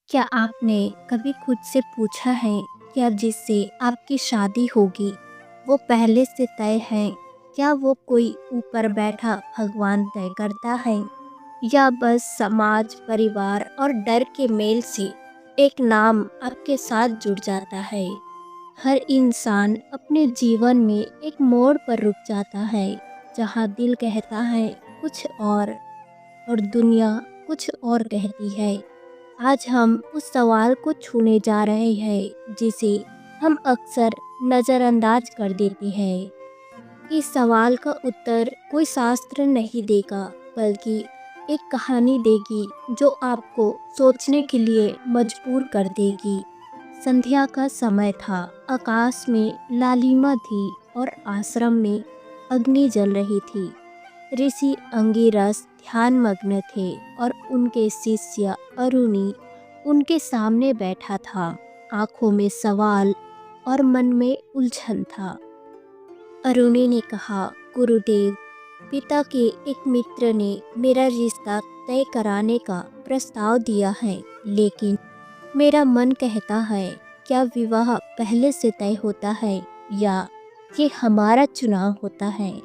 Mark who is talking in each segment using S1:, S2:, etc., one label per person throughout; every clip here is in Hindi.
S1: क्या आपने कभी खुद से पूछा है क्या जिससे आपकी शादी होगी वो पहले से तय है? क्या वो कोई ऊपर बैठा भगवान तय करता है या बस समाज, परिवार और डर के मेल से एक नाम आपके साथ जुड़ जाता है? हर इंसान अपने जीवन में एक मोड़ पर रुक जाता है जहाँ दिल कहता है कुछ और दुनिया कुछ और कहती है। आज हम उस सवाल को छूने जा रहे हैं जिसे हम अक्सर नज़रअंदाज कर देते हैं। इस सवाल का उत्तर कोई शास्त्र नहीं देगा, बल्कि एक कहानी देगी जो आपको सोचने के लिए मजबूर कर देगी। संध्या का समय था, आकाश में लालिमा थी और आश्रम में अग्नि जल रही थी। ऋषि अंगिरस ध्यान मग्न थे और उनके शिष्य अरुणि उनके सामने बैठा था। आंखों में सवाल और मन में उलझन था। अरुणि ने कहा, गुरुदेव, पिता के एक मित्र ने मेरा रिश्ता तय कराने का प्रस्ताव दिया है, लेकिन मेरा मन कहता है क्या विवाह पहले से तय होता है या ये हमारा चुनाव होता है?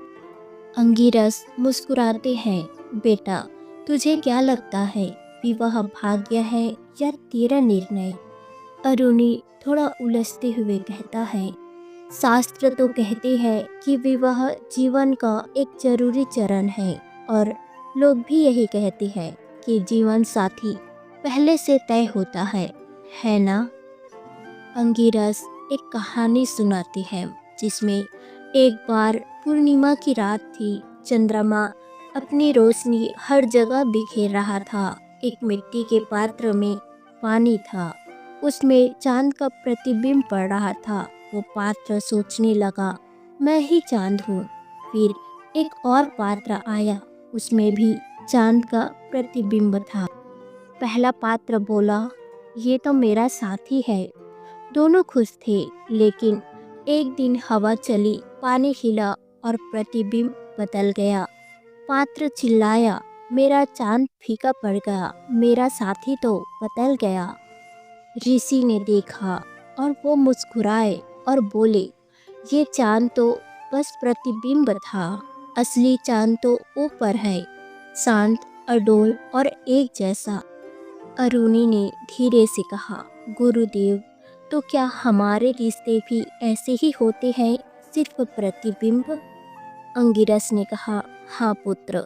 S1: अंगिरस मुस्कुराते हैं, बेटा, तुझे क्या लगता है, विवाह भाग्य है या तेरा निर्णय? अरुणि थोड़ा उलझते हुए कहता है, शास्त्र तो कहते हैं कि विवाह जीवन का एक जरूरी चरण है और लोग भी यही कहते हैं कि जीवन साथी पहले से तय होता है ना? अंगिरस एक कहानी सुनाती है जिसमें एक बार पूर्णिमा की रात थी। चंद्रमा अपनी रोशनी हर जगह बिखेर रहा था। एक मिट्टी के पात्र में पानी था, उसमें चांद का प्रतिबिंब पड़ रहा था। वो पात्र सोचने लगा, मैं ही चांद हूँ। फिर एक और पात्र आया, उसमें भी चांद का प्रतिबिंब था। पहला पात्र बोला, ये तो मेरा साथी है। दोनों खुश थे, लेकिन एक दिन हवा चली, पानी हिला और प्रतिबिंब बदल गया। पात्र चिल्लाया, मेरा चांद फीका पड़ गया, मेरा साथी तो बदल गया। ऋषि ने देखा और वो मुस्कुराए और बोले, ये चांद तो बस प्रतिबिंब था, असली चांद तो ऊपर है, शांत, अडोल और एक जैसा। अरुणि ने धीरे से कहा, गुरुदेव, तो क्या हमारे रिश्ते भी ऐसे ही होते हैं, सिर्फ प्रतिबिंब? अंगिरस ने कहा, हाँ पुत्र,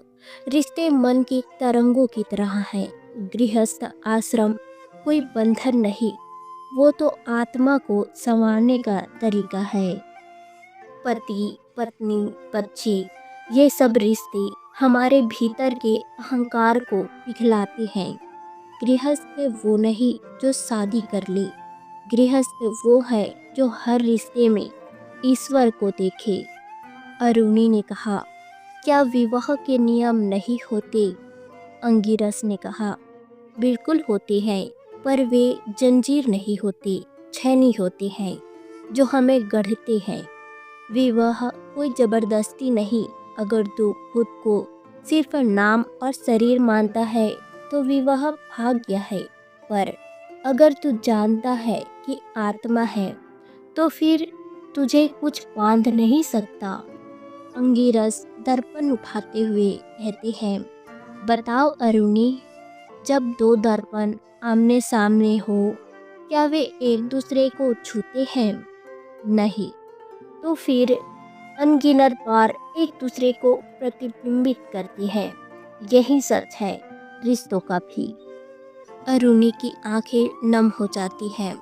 S1: रिश्ते मन की तरंगों की तरह है। गृहस्थ आश्रम कोई बंधन नहीं, वो तो आत्मा को संवारने का तरीका है। पति, पत्नी, बच्चे, ये सब रिश्ते हमारे भीतर के अहंकार को पिघलाते हैं। गृहस्थ वो नहीं जो शादी कर ले, गृहस्थ वो है जो हर रिश्ते में ईश्वर को देखे। अरुणि ने कहा, क्या विवाह के नियम नहीं होते? अंगिरस ने कहा, बिल्कुल होते हैं, पर वे जंजीर नहीं होते, छैनी होते हैं जो हमें गढ़ते हैं। विवाह कोई जबरदस्ती नहीं। अगर तू खुद को सिर्फ नाम और शरीर मानता है तो विवाह भाग्य है, पर अगर तू जानता है कि आत्मा है तो फिर तुझे कुछ बांध नहीं सकता। अंगिरस दर्पण उठाते हुए कहते हैं, बताओ अरुणि, जब दो दर्पण आमने सामने हो, क्या वे एक दूसरे को छूते हैं? नहीं। तो फिर अनगिनत बार एक दूसरे को प्रतिबिंबित करते हैं। यही सच है रिश्तों का भी। अरुणि की आंखें नम हो जाती हैं।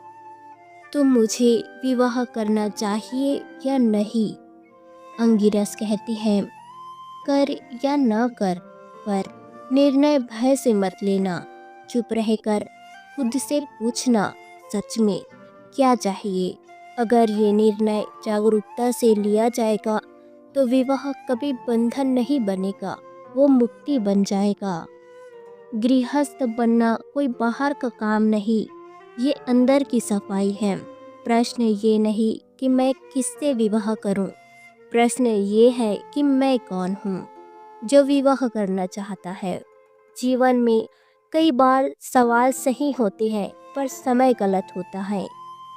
S1: तो मुझे विवाह करना चाहिए या नहीं? अंगिरस कहती है, कर या न कर, पर निर्णय भय से मत लेना। चुप रहकर खुद से पूछना, सच में क्या चाहिए? अगर ये निर्णय जागरूकता से लिया जाएगा तो विवाह कभी बंधन नहीं बनेगा, वो मुक्ति बन जाएगा। गृहस्थ बनना कोई बाहर का काम नहीं, ये अंदर की सफाई है। प्रश्न ये नहीं कि मैं किससे विवाह करूं, प्रश्न ये है कि मैं कौन हूँ जो विवाह करना चाहता है। जीवन में कई बार सवाल सही होते हैं पर समय गलत होता है।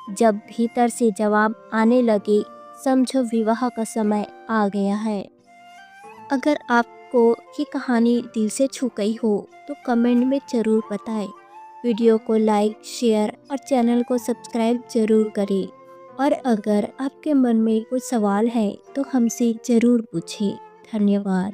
S1: जब भीतर से जवाब आने लगे, समझो विवाह का समय आ गया है। अगर आपको ये कहानी दिल से छू गई हो तो कमेंट में ज़रूर बताएं। वीडियो को लाइक, शेयर और चैनल को सब्सक्राइब ज़रूर करें। और अगर आपके मन में कोई सवाल है तो हमसे ज़रूर पूछें। धन्यवाद।